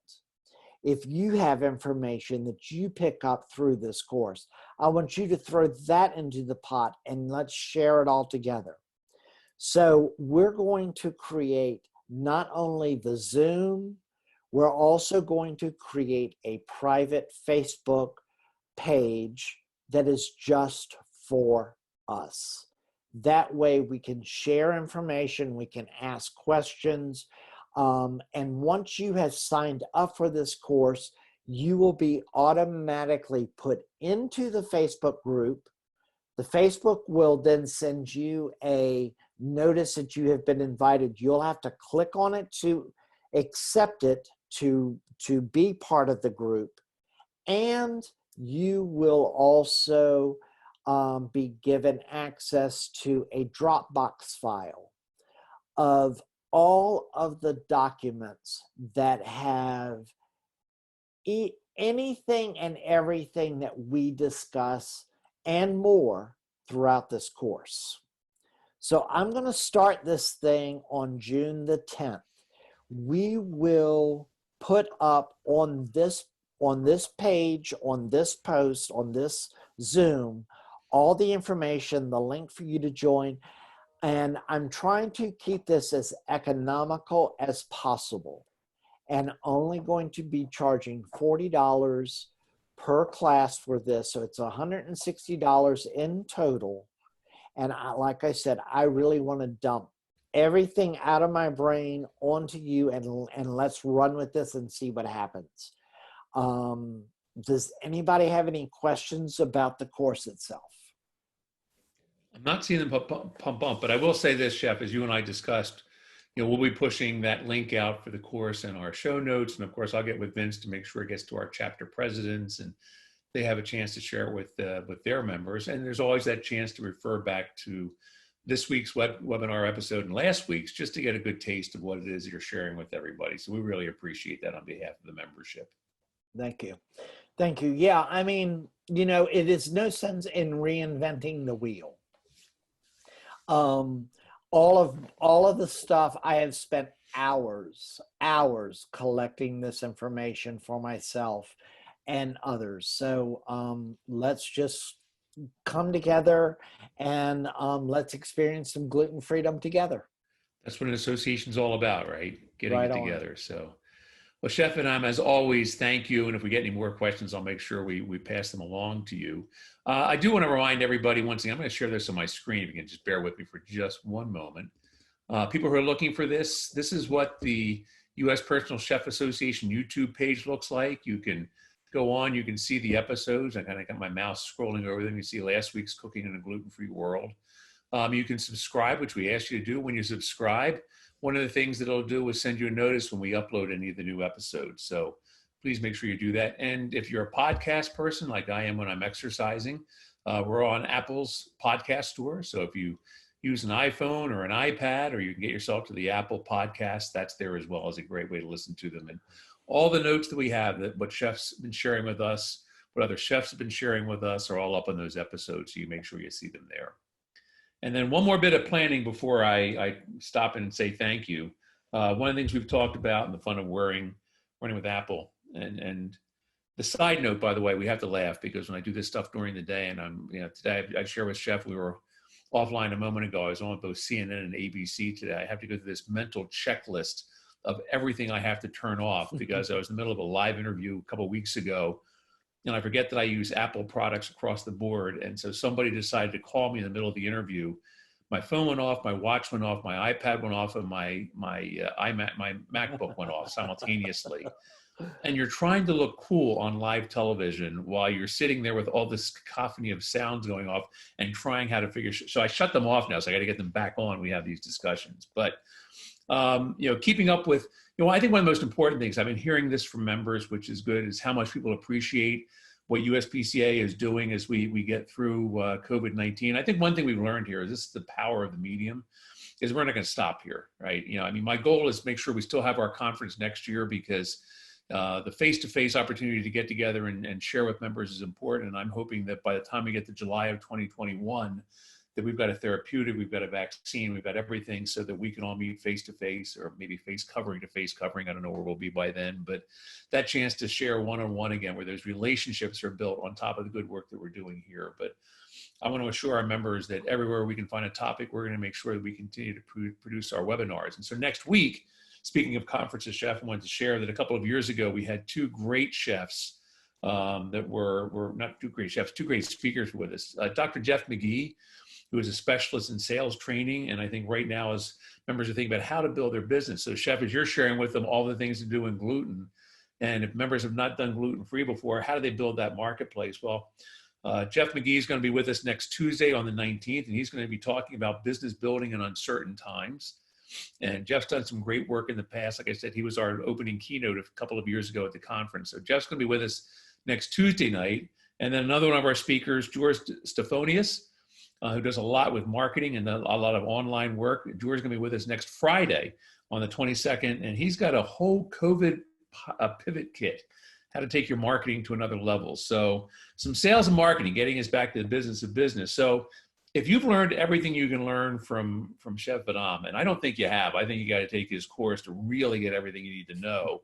If you have information that you pick up through this course, I want you to throw that into the pot and let's share it all together. So we're going to create not only the Zoom, we're also going to create a private Facebook page that is just for us. That way we can share information, we can ask questions, and once you have signed up for this course, you will be automatically put into the Facebook group. The Facebook will then send you a notice that you have been invited. You'll have to click on it to accept it to be part of the group. And you will also be given access to a Dropbox file of all of the documents that have anything and everything that we discuss and more throughout this course. So I'm going to start this thing on June the 10th. We will put up on this page, on this post, on this Zoom, all the information, the link for you to join. And I'm trying to keep this as economical as possible and only going to be charging $40 per class for this. So it's $160 in total. And like I said, I really want to dump everything out of my brain onto you, and let's run with this and see what happens. Does anybody have any questions about the course itself? I'm not seeing them pump up, but I will say this, Chef, as you and I discussed, we'll be pushing that link out for the course in our show notes. And of course, I'll get with Vince to make sure it gets to our chapter presidents and they have a chance to share it with their members. And there's always that chance to refer back to this week's webinar episode and last week's, just to get a good taste of what it is you're sharing with everybody. So we really appreciate that on behalf of the membership. Thank you. Thank you. Yeah, I mean, it is no sense in reinventing the wheel. All of the stuff, I have spent hours collecting this information for myself and others. So let's just come together and let's experience some gluten freedom together. That's what an association's all about, right? Getting right it together. So, well, Chef Vedam, as always, thank you. And if we get any more questions, I'll make sure we pass them along to you. I do want to remind everybody once again, I'm going to share this on my screen. If you can just bear with me for just one moment. People who are looking for this is what the U.S. Personal Chef Association YouTube page looks like. You can go on, you can see the episodes. I kind of got my mouse scrolling over them. You see last week's Cooking in a Gluten-Free World. You can subscribe, which we ask you to do. When you subscribe, one of the things that it'll do is send you a notice when we upload any of the new episodes. So please make sure you do that. And if you're a podcast person like I am when I'm exercising, we're on Apple's podcast store. So if you use an iPhone or an iPad, or you can get yourself to the Apple podcast, that's there as well as a great way to listen to them. And all the notes that we have, that what chefs have been sharing with us, what other chefs have been sharing with us, are all up on those episodes. So you make sure you see them there. And then one more bit of planning before I stop and say thank you. One of the things we've talked about in the fun of running with Apple, and the side note, by the way, we have to laugh because when I do this stuff during the day, and today I share with Chef, we were offline a moment ago. I was on both CNN and ABC today. I have to go through this mental checklist of everything I have to turn off because I was in the middle of a live interview a couple of weeks ago, and I forget that I use Apple products across the board. And so somebody decided to call me in the middle of the interview. My phone went off, my watch went off, my iPad went off, and my MacBook went off simultaneously. And you're trying to look cool on live television while you're sitting there with all this cacophony of sounds going off and trying how to figure. So I shut them off now. So I got to get them back on. We have these discussions, but keeping up with, I think one of the most important things, I've been hearing this from members, which is good, is how much people appreciate what USPCA is doing as we get through COVID-19. I think one thing we've learned here is this is the power of the medium, is we're not going to stop here, right? My goal is to make sure we still have our conference next year because the face-to-face opportunity to get together and share with members is important. And I'm hoping that by the time we get to July of 2021, that we've got a therapeutic, we've got a vaccine, we've got everything so that we can all meet face-to-face, or maybe face covering to face covering. I don't know where we'll be by then, but that chance to share one-on-one again, where those relationships are built on top of the good work that we're doing here. But I want to assure our members that everywhere we can find a topic, we're going to make sure that we continue to produce our webinars. And so next week, speaking of conferences, Chef, I wanted to share that a couple of years ago, we had two great chefs that were not two great chefs, two great speakers with us. Dr. Jeff Mcgee, who is a specialist in sales training, and I think right now as members are thinking about how to build their business. So Chef, as you're sharing with them all the things to do in gluten, and if members have not done gluten-free before, how do they build that marketplace? Well, Jeff Mcgee is going to be with us next Tuesday on the 19th, and he's going to be talking about business building in uncertain times. And Jeff's done some great work in the past. Like I said, he was our opening keynote a couple of years ago at the conference. So Jeff's going to be with us next Tuesday night. And then another one of our speakers, George Stephonius, who does a lot with marketing and a lot of online work. George is going to be with us next Friday on the 22nd. And he's got a whole COVID pivot kit, how to take your marketing to another level. So some sales and marketing, getting us back to the business of business. So if you've learned everything you can learn from Chef Vedam, and I don't think you have, I think you got to take his course to really get everything you need to know.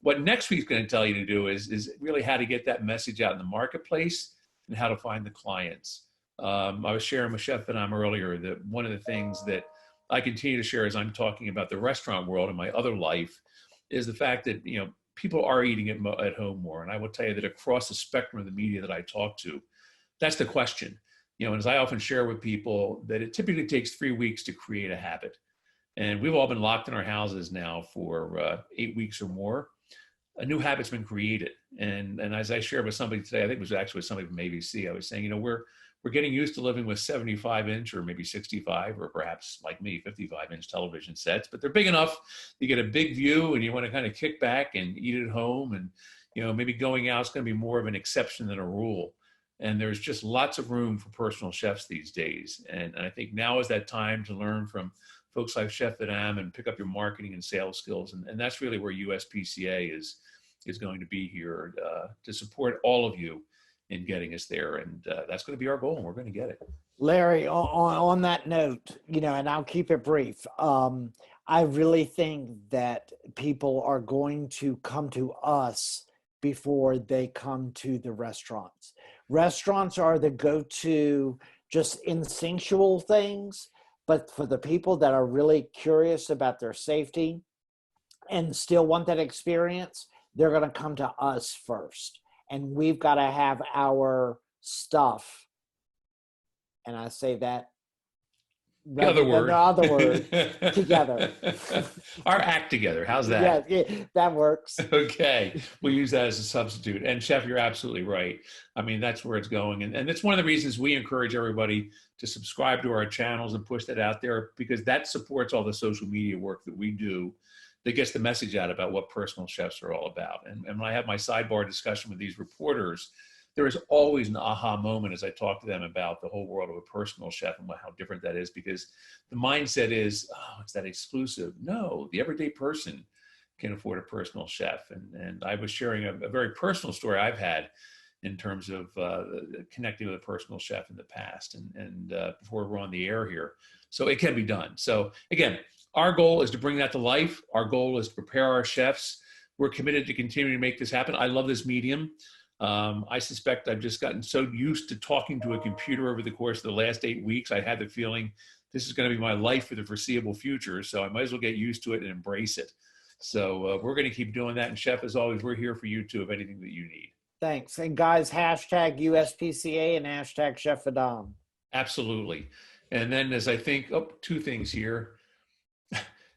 What next week's going to tell you to do is really how to get that message out in the marketplace and how to find the clients. I was sharing with Chef Vedam earlier that one of the things that I continue to share as I'm talking about the restaurant world in my other life is the fact that, people are eating it at home more. And I will tell you that across the spectrum of the media that I talk to, that's the question. And as I often share with people, that it typically takes 3 weeks to create a habit. And we've all been locked in our houses now for 8 weeks or more. A new habit's been created. And as I shared with somebody today, I think it was actually with somebody from ABC, I was saying, we're getting used to living with 75-inch or maybe 65 or perhaps like me, 55-inch television sets, but they're big enough. You get a big view and you want to kind of kick back and eat at home. And, maybe going out is going to be more of an exception than a rule. And there's just lots of room for personal chefs these days. And I think now is that time to learn from folks like Chef Vedam and pick up your marketing and sales skills. And that's really where USPCA is going to be here to support all of you in getting us there. And that's going to be our goal, and we're going to get it. Larry, on that note, and I'll keep it brief. I really think that people are going to come to us before they come to the restaurants. Restaurants are the go-to just instinctual things, but for the people that are really curious about their safety and still want that experience, they're going to come to us first. And we've got to have our stuff. And I say that the other word together. Our act together. How's that? Yeah, that works. Okay. We'll use that as a substitute. And Chef, you're absolutely right. I mean, that's where it's going. And it's one of the reasons we encourage everybody to subscribe to our channels and push that out there, because that supports all the social media work that we do that gets the message out about what personal chefs are all about. And when I have my sidebar discussion with these reporters, there is always an aha moment as I talk to them about the whole world of a personal chef and how different that is, because the mindset is, oh, it's that exclusive. No, the everyday person can afford a personal chef. And I was sharing a very personal story I've had in terms of connecting with a personal chef in the past and before we're on the air here. So it can be done. So again, our goal is to bring that to life. Our goal is to prepare our chefs. We're committed to continuing to make this happen. I love this medium. I suspect I've just gotten so used to talking to a computer over the course of the last 8 weeks. I had the feeling this is going to be my life for the foreseeable future. So I might as well get used to it and embrace it. So we're going to keep doing that. And Chef, as always, we're here for you too, if anything that you need. Thanks. And guys, hashtag USPCA and hashtag Chef Vedam. Absolutely. And then as I think, two things here.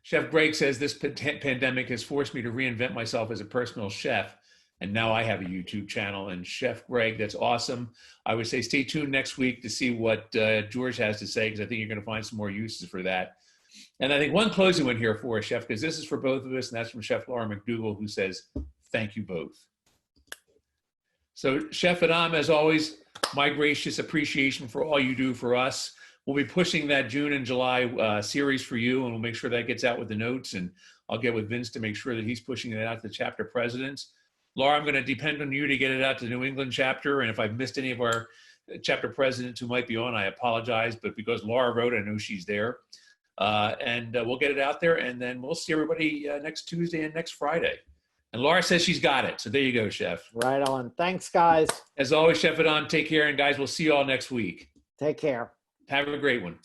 Chef Greg says this pandemic has forced me to reinvent myself as a personal chef. And now I have a YouTube channel. And Chef Greg, that's awesome. I would say stay tuned next week to see what George has to say, because I think you're going to find some more uses for that. And I think one closing one here for us, Chef, because this is for both of us, and that's from Chef Laura McDougall, who says, thank you both. So Chef Vedam, as always, my gracious appreciation for all you do for us. We'll be pushing that June and July series for you, and we'll make sure that gets out with the notes. And I'll get with Vince to make sure that he's pushing it out to the chapter presidents. Laura, I'm going to depend on you to get it out to the New England chapter. And if I've missed any of our chapter presidents who might be on, I apologize. But because Laura wrote, I know she's there. And we'll get it out there. And then we'll see everybody next Tuesday and next Friday. And Laura says she's got it. So there you go, Chef. Right on. Thanks, guys. As always, Chef Vedam, take care. And guys, we'll see you all next week. Take care. Have a great one.